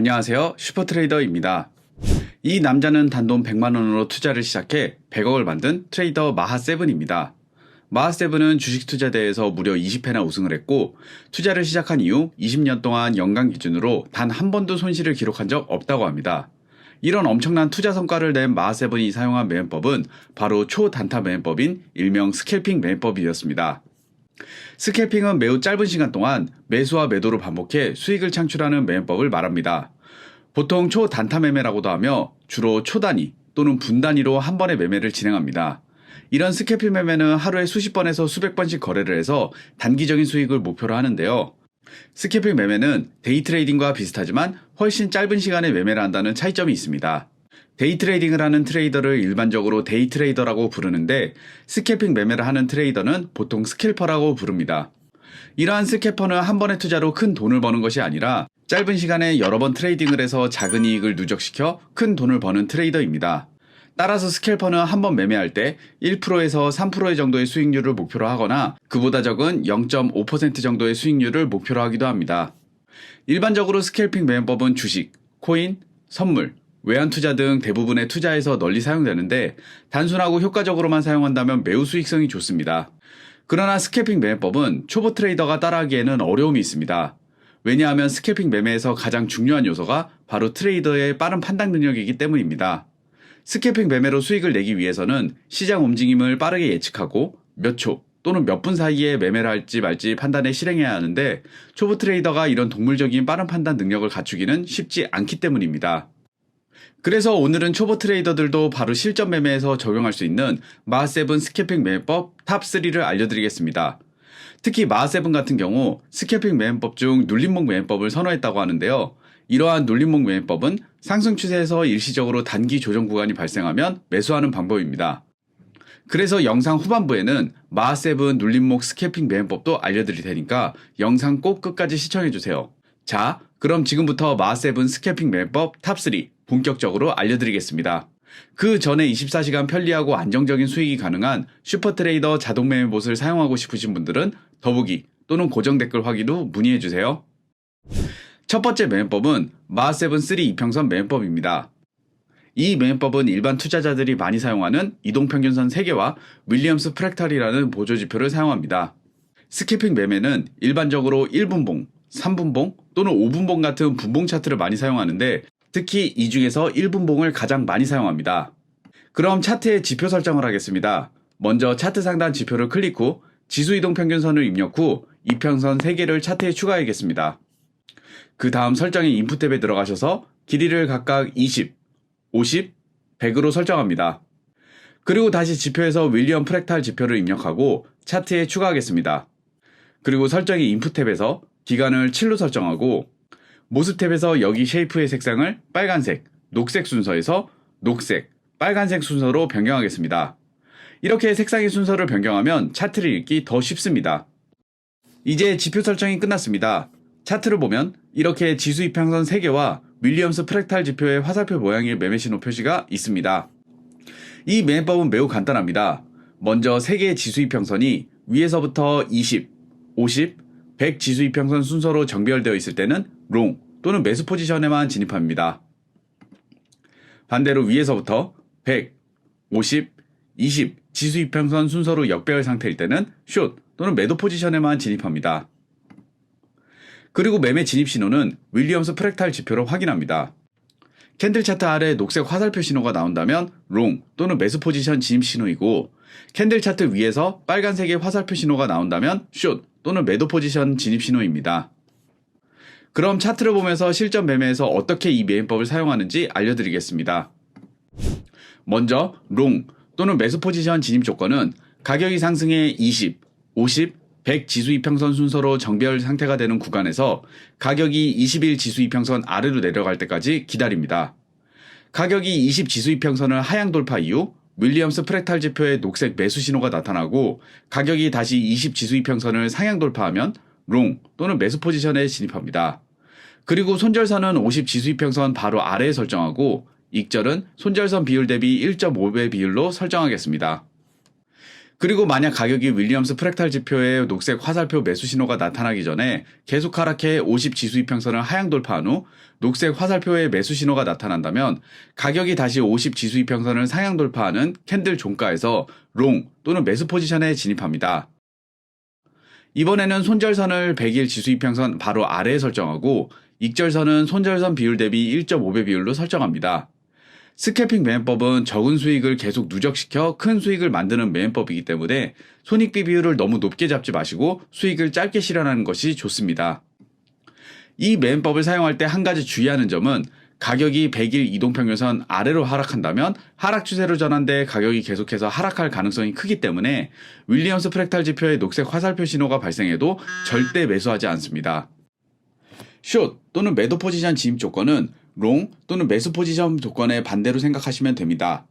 안녕하세요. 슈퍼트레이더입니다. 이 남자는 단돈 100만원으로 투자를 시작해 100억을 만든 트레이더 마하7입니다. 마하7은 주식 투자대회에서 무려 20회나 우승을 했고 투자를 시작한 이후 20년 동안 연간 기준으로 단 한 번도 손실을 기록한 적 없다고 합니다. 이런 엄청난 투자 성과를 낸 마하7이 사용한 매매법은 바로 초단타 매매법인 일명 스캘핑 매매법이었습니다. 스캘핑은 매우 짧은 시간 동안 매수와 매도를 반복해 수익을 창출하는 매매법을 말합니다. 보통 초단타 매매라고도 하며 주로 초단위 또는 분단위로 한 번의 매매를 진행합니다. 이런 스캘핑 매매는 하루에 수십 번에서 수백 번씩 거래를 해서 단기적인 수익을 목표로 하는데요. 스캘핑 매매는 데이 트레이딩과 비슷하지만 훨씬 짧은 시간에 매매를 한다는 차이점이 있습니다. 데이 트레이딩을 하는 트레이더를 일반적으로 데이 트레이더라고 부르는데 스캘핑 매매를 하는 트레이더는 보통 스캘퍼라고 부릅니다. 이러한 스캘퍼는 한 번의 투자로 큰 돈을 버는 것이 아니라 짧은 시간에 여러 번 트레이딩을 해서 작은 이익을 누적시켜 큰 돈을 버는 트레이더입니다. 따라서 스캘퍼는 한 번 매매할 때 1%에서 3% 정도의 수익률을 목표로 하거나 그보다 적은 0.5% 정도의 수익률을 목표로 하기도 합니다. 일반적으로 스캘핑 매매법은 주식, 코인, 선물, 외환투자 등 대부분의 투자에서 널리 사용되는데 단순하고 효과적으로만 사용한다면 매우 수익성이 좋습니다. 그러나 스캘핑 매매법은 초보 트레이더가 따라하기에는 어려움이 있습니다. 왜냐하면 스캘핑 매매에서 가장 중요한 요소가 바로 트레이더의 빠른 판단 능력이기 때문입니다. 스캘핑 매매로 수익을 내기 위해서는 시장 움직임을 빠르게 예측하고 몇 초 또는 몇 분 사이에 매매를 할지 말지 판단에 실행해야 하는데 초보 트레이더가 이런 동물적인 빠른 판단 능력을 갖추기는 쉽지 않기 때문입니다. 그래서 오늘은 초보 트레이더들도 바로 실전 매매에서 적용할 수 있는 마하7 스캘핑 매매법 탑3를 알려드리겠습니다. 특히 마하7 같은 경우 스캘핑 매매법 중 눌림목 매매법을 선호했다고 하는데요. 이러한 눌림목 매매법은 상승 추세에서 일시적으로 단기 조정 구간이 발생하면 매수하는 방법입니다. 그래서 영상 후반부에는 마하7 눌림목 스캘핑 매매법도 알려드릴 테니까 영상 꼭 끝까지 시청해주세요. 자, 그럼 지금부터 마하7 스캘핑 매매법 탑3 본격적으로 알려드리겠습니다. 그 전에 24시간 편리하고 안정적인 수익이 가능한 슈퍼트레이더 자동 매매봇을 사용하고 싶으신 분들은 더보기 또는 고정 댓글 확인 후 문의해주세요. 첫 번째 매매법은 마하7 3 이평선 매매법입니다. 이 매매법은 일반 투자자들이 많이 사용하는 이동평균선 3개와 윌리엄스 프랙탈이라는 보조지표를 사용합니다. 스캘핑 매매는 일반적으로 1분봉, 3분봉 또는 5분봉 같은 분봉 차트를 많이 사용하는데 특히 이 중에서 1분봉을 가장 많이 사용합니다. 그럼 차트의 지표 설정을 하겠습니다. 먼저 차트 상단 지표를 클릭 후 지수 이동평균선을 입력 후 이평선 3개를 차트에 추가하겠습니다. 그 다음 설정의 인풋 탭에 들어가셔서 길이를 각각 20, 50, 100으로 설정합니다. 그리고 다시 지표에서 윌리엄 프랙탈 지표를 입력하고 차트에 추가하겠습니다. 그리고 설정의 인풋 탭에서 기간을 7로 설정하고 모습 탭에서 여기 쉐이프의 색상을 빨간색, 녹색 순서에서 녹색, 빨간색 순서로 변경하겠습니다. 이렇게 색상의 순서를 변경하면 차트를 읽기 더 쉽습니다. 이제 지표 설정이 끝났습니다. 차트를 보면 이렇게 지수 이평선 3개와 윌리엄스 프랙탈 지표의 화살표 모양의 매매 신호 표시가 있습니다. 이 매매법은 매우 간단합니다. 먼저 3개의 지수 이평선이 위에서부터 20, 50, 100 지수 이평선 순서로 정배열되어 있을 때는 롱 또는 매수 포지션에만 진입합니다. 반대로 위에서부터 100, 50, 20 지수 이평선 순서로 역배열 상태일 때는 숏 또는 매도 포지션에만 진입합니다. 그리고 매매 진입 신호는 윌리엄스 프랙탈 지표로 확인합니다. 캔들 차트 아래 녹색 화살표 신호가 나온다면 롱 또는 매수 포지션 진입 신호이고 캔들 차트 위에서 빨간색의 화살표 신호가 나온다면 숏 또는 매도 포지션 진입 신호입니다. 그럼 차트를 보면서 실전 매매에서 어떻게 이 매매법을 사용하는지 알려드리겠습니다. 먼저 롱 또는 매수 포지션 진입 조건은 가격이 상승해 20, 50, 100 지수 이평선 순서로 정배열 상태가 되는 구간에서 가격이 21 지수 이평선 아래로 내려갈 때까지 기다립니다. 가격이 20 지수 이평선을 하향 돌파 이후 윌리엄스 프랙탈 지표의 녹색 매수 신호가 나타나고 가격이 다시 20 지수 이평선을 상향 돌파하면 롱 또는 매수 포지션에 진입합니다. 그리고 손절선은 50 지수 이평선 바로 아래에 설정하고 익절은 손절선 비율 대비 1.5배 비율로 설정하겠습니다. 그리고 만약 가격이 윌리엄스 프랙탈 지표의 녹색 화살표 매수 신호가 나타나기 전에 계속 하락해 50 지수 이평선을 하향 돌파한 후 녹색 화살표의 매수 신호가 나타난다면 가격이 다시 50 지수 이평선을 상향 돌파하는 캔들 종가에서 롱 또는 매수 포지션에 진입합니다. 이번에는 손절선을 100일 지수 이평선 바로 아래에 설정하고 익절선은 손절선 비율 대비 1.5배 비율로 설정합니다. 스캘핑 매매법은 적은 수익을 계속 누적시켜 큰 수익을 만드는 매매법이기 때문에 손익비 비율을 너무 높게 잡지 마시고 수익을 짧게 실현하는 것이 좋습니다. 이 매매법을 사용할 때 한 가지 주의하는 점은 가격이 100일 이동평균선 아래로 하락한다면 하락 추세로 전환돼 가격이 계속해서 하락할 가능성이 크기 때문에 윌리엄스 프랙탈 지표의 녹색 화살표 신호가 발생해도 절대 매수하지 않습니다. 숏 또는 매도 포지션 진입 조건은 롱 또는 매수 포지션 조건에 반대로 생각하시면 됩니다.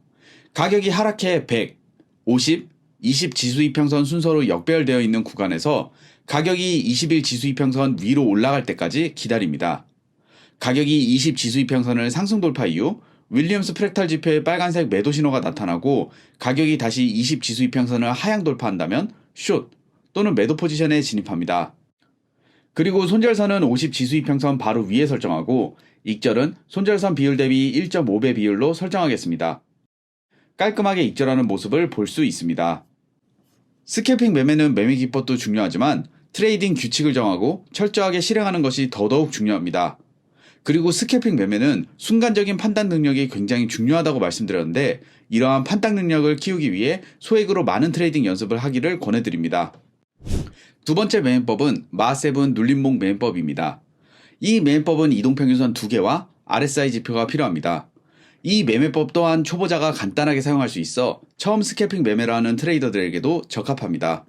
가격이 하락해 100, 50, 20 지수 이평선 순서로 역배열되어 있는 구간에서 가격이 20일 지수 이평선 위로 올라갈 때까지 기다립니다. 가격이 20 지수 이평선을 상승 돌파 이후 윌리엄스 프랙탈 지표의 빨간색 매도 신호가 나타나고 가격이 다시 20 지수 이평선을 하향 돌파한다면 숏 또는 매도 포지션에 진입합니다. 그리고 손절선은 50 지수 이평선 바로 위에 설정하고 익절은 손절선 비율 대비 1.5배 비율로 설정하겠습니다. 깔끔하게 익절하는 모습을 볼 수 있습니다. 스캘핑 매매는 매매 기법도 중요하지만 트레이딩 규칙을 정하고 철저하게 실행하는 것이 더더욱 중요합니다. 그리고 스캘핑 매매는 순간적인 판단 능력이 굉장히 중요하다고 말씀드렸는데 이러한 판단 능력을 키우기 위해 소액으로 많은 트레이딩 연습을 하기를 권해드립니다. 두 번째 매매법은 마7 눌림목 매매법입니다. 이 매매법은 이동평균선 2개와 RSI 지표가 필요합니다. 이 매매법 또한 초보자가 간단하게 사용할 수 있어 처음 스캘핑 매매를 하는 트레이더들에게도 적합합니다.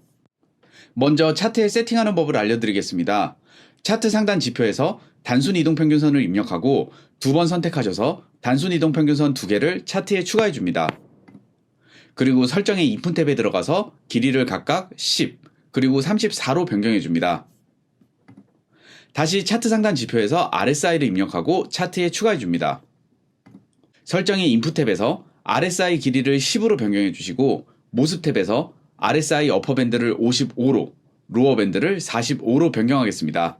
먼저 차트에 세팅하는 법을 알려드리겠습니다. 차트 상단 지표에서 단순 이동평균선을 입력하고 두 번 선택하셔서 단순 이동평균선 2개를 차트에 추가해줍니다. 그리고 설정의 인풋 탭에 들어가서 길이를 각각 10, 그리고 34로 변경해줍니다. 다시 차트 상단 지표에서 RSI를 입력하고 차트에 추가해줍니다. 설정의 인풋 탭에서 RSI 길이를 10으로 변경해주시고 모습 탭에서 RSI 어퍼 밴드를 55로, 로어 밴드를 45로 변경하겠습니다.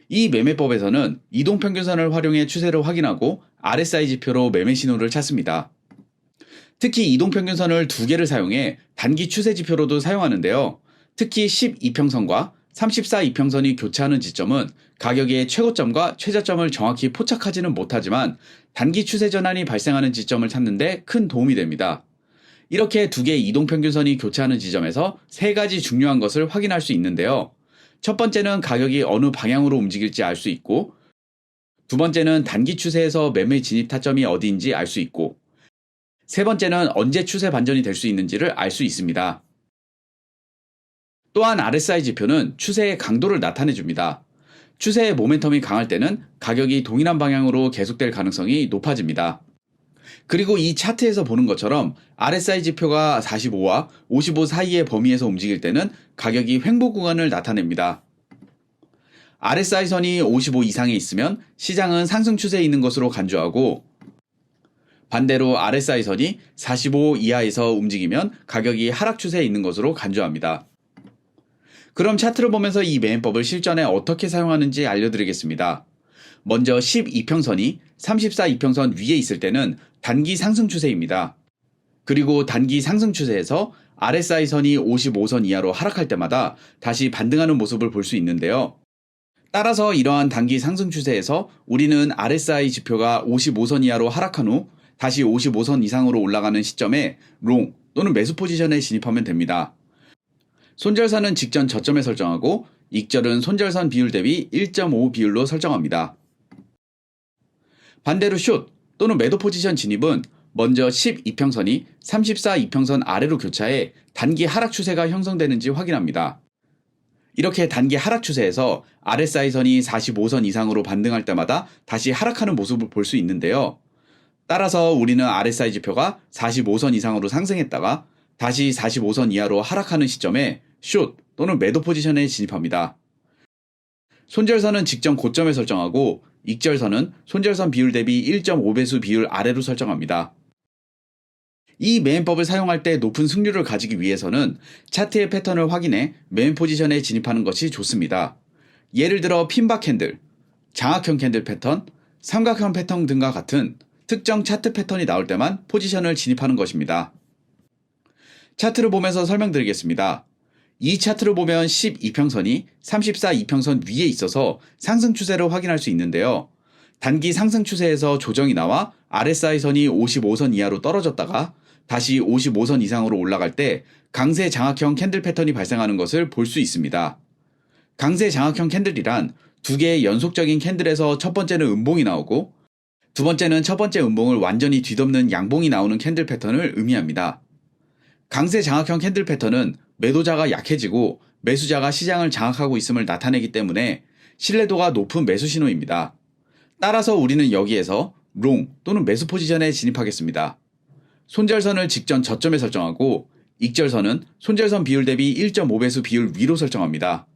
이 매매법에서는 이동평균선을 활용해 추세를 확인하고 RSI 지표로 매매 신호를 찾습니다. 특히 이동평균선을 2개를 사용해 단기 추세 지표로도 사용하는데요. 특히 12평선과 34 이평선이 교차하는 지점은 가격의 최고점과 최저점을 정확히 포착하지는 못하지만 단기 추세 전환이 발생하는 지점을 찾는 데 큰 도움이 됩니다. 이렇게 2개의 이동평균선이 교차하는 지점에서 3가지 중요한 것을 확인할 수 있는데요. 첫 번째는 가격이 어느 방향으로 움직일지 알 수 있고, 두 번째는 단기 추세에서 매매 진입 타점이 어디인지 알 수 있고, 세 번째는 언제 추세 반전이 될 수 있는지를 알 수 있습니다. 또한 RSI 지표는 추세의 강도를 나타내줍니다. 추세의 모멘텀이 강할 때는 가격이 동일한 방향으로 계속될 가능성이 높아집니다. 그리고 이 차트에서 보는 것처럼 RSI 지표가 45와 55 사이의 범위에서 움직일 때는 가격이 횡보 구간을 나타냅니다. RSI 선이 55 이상에 있으면 시장은 상승 추세에 있는 것으로 간주하고 반대로 RSI 선이 45 이하에서 움직이면 가격이 하락 추세에 있는 것으로 간주합니다. 그럼 차트를 보면서 이 매매법을 실전에 어떻게 사용하는지 알려드리겠습니다. 먼저 12평선이 34 이평선 위에 있을 때는 단기 상승 추세입니다. 그리고 단기 상승 추세에서 RSI 선이 55선 이하로 하락할 때마다 다시 반등하는 모습을 볼 수 있는데요. 따라서 이러한 단기 상승 추세에서 우리는 RSI 지표가 55선 이하로 하락한 후 다시 55선 이상으로 올라가는 시점에 롱 또는 매수 포지션에 진입하면 됩니다. 손절선은 직전 저점에 설정하고 익절은 손절선 비율 대비 1.5 비율로 설정합니다. 반대로 숏 또는 매도 포지션 진입은 먼저 12평선이 34 이평선 아래로 교차해 단기 하락 추세가 형성되는지 확인합니다. 이렇게 단기 하락 추세에서 RSI 선이 45선 이상으로 반등할 때마다 다시 하락하는 모습을 볼 수 있는데요. 따라서 우리는 RSI 지표가 45선 이상으로 상승했다가 다시 45선 이하로 하락하는 시점에 숏 또는 매도 포지션에 진입합니다. 손절선은 직전 고점에 설정하고 익절선은 손절선 비율 대비 1.5배수 비율 아래로 설정합니다. 이 매매법을 사용할 때 높은 승률을 가지기 위해서는 차트의 패턴을 확인해 매매 포지션에 진입하는 것이 좋습니다. 예를 들어 핀바 캔들, 장악형 캔들 패턴, 삼각형 패턴 등과 같은 특정 차트 패턴이 나올 때만 포지션을 진입하는 것입니다. 차트를 보면서 설명드리겠습니다. 이 차트를 보면 12평선이 34 이평선 위에 있어서 상승 추세를 확인할 수 있는데요. 단기 상승 추세에서 조정이 나와 RSI 선이 55선 이하로 떨어졌다가 다시 55선 이상으로 올라갈 때 강세 장악형 캔들 패턴이 발생하는 것을 볼 수 있습니다. 강세 장악형 캔들이란 두 개의 연속적인 캔들에서 첫 번째는 음봉이 나오고 두 번째는 첫 번째 음봉을 완전히 뒤덮는 양봉이 나오는 캔들 패턴을 의미합니다. 강세 장악형 캔들 패턴은 매도자가 약해지고 매수자가 시장을 장악하고 있음을 나타내기 때문에 신뢰도가 높은 매수 신호입니다. 따라서 우리는 여기에서 롱 또는 매수 포지션에 진입하겠습니다. 손절선을 직전 저점에 설정하고 익절선은 손절선 비율 대비 1.5배수 비율 위로 설정합니다.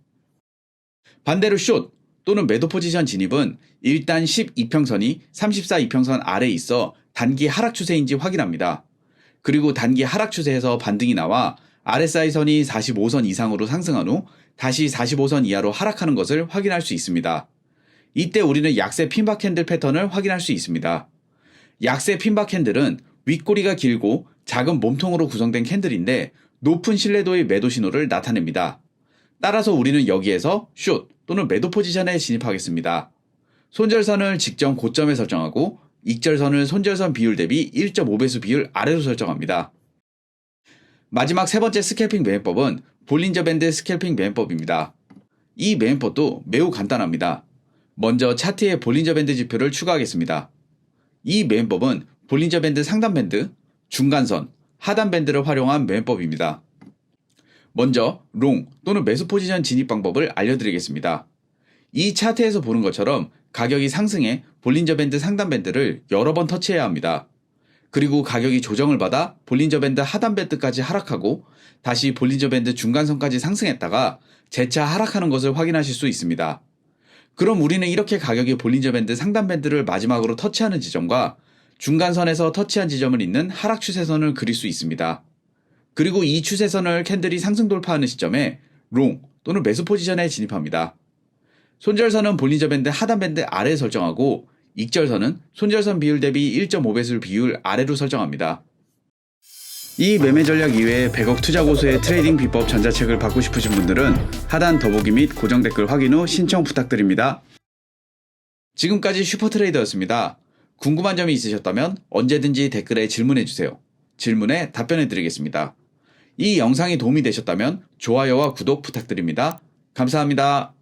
반대로 숏 또는 매도 포지션 진입은 일단 12평선이 34 이평선 아래에 있어 단기 하락 추세인지 확인합니다. 그리고 단기 하락 추세에서 반등이 나와 RSI 선이 45선 이상으로 상승한 후 다시 45선 이하로 하락하는 것을 확인할 수 있습니다. 이때 우리는 약세 핀바 캔들 패턴을 확인할 수 있습니다. 약세 핀바 캔들은 윗꼬리가 길고 작은 몸통으로 구성된 캔들인데 높은 신뢰도의 매도 신호를 나타냅니다. 따라서 우리는 여기에서 숏 또는 매도 포지션에 진입하겠습니다. 손절선을 직전 고점에 설정하고 익절선을 손절선 비율 대비 1.5배수 비율 아래로 설정합니다. 마지막 세 번째 스캘핑 매매법은 볼린저 밴드 스캘핑 매매법입니다. 이 매매법도 매우 간단합니다. 먼저 차트에 볼린저 밴드 지표를 추가하겠습니다. 이 매매법은 볼린저 밴드 상단 밴드, 중간선, 하단 밴드를 활용한 매매법입니다. 먼저 롱 또는 매수 포지션 진입 방법을 알려드리겠습니다. 이 차트에서 보는 것처럼 가격이 상승해 볼린저 밴드 상단 밴드를 여러 번 터치해야 합니다. 그리고 가격이 조정을 받아 볼린저 밴드 하단 밴드까지 하락하고 다시 볼린저 밴드 중간선까지 상승했다가 재차 하락하는 것을 확인하실 수 있습니다. 그럼 우리는 이렇게 가격이 볼린저 밴드 상단 밴드를 마지막으로 터치하는 지점과 중간선에서 터치한 지점을 잇는 하락 추세선을 그릴 수 있습니다. 그리고 이 추세선을 캔들이 상승 돌파하는 시점에 롱 또는 매수 포지션에 진입합니다. 손절선은 볼린저 밴드 하단 밴드 아래에 설정하고 익절선은 손절선 비율 대비 1.5배수 비율 아래로 설정합니다. 이 매매 전략 이외에 100억 투자 고수의 트레이딩 비법 전자책을 받고 싶으신 분들은 하단 더보기 및 고정 댓글 확인 후 신청 부탁드립니다. 지금까지 슈퍼트레이더였습니다. 궁금한 점이 있으셨다면 언제든지 댓글에 질문해주세요. 질문에 답변해드리겠습니다. 이 영상이 도움이 되셨다면 좋아요와 구독 부탁드립니다. 감사합니다.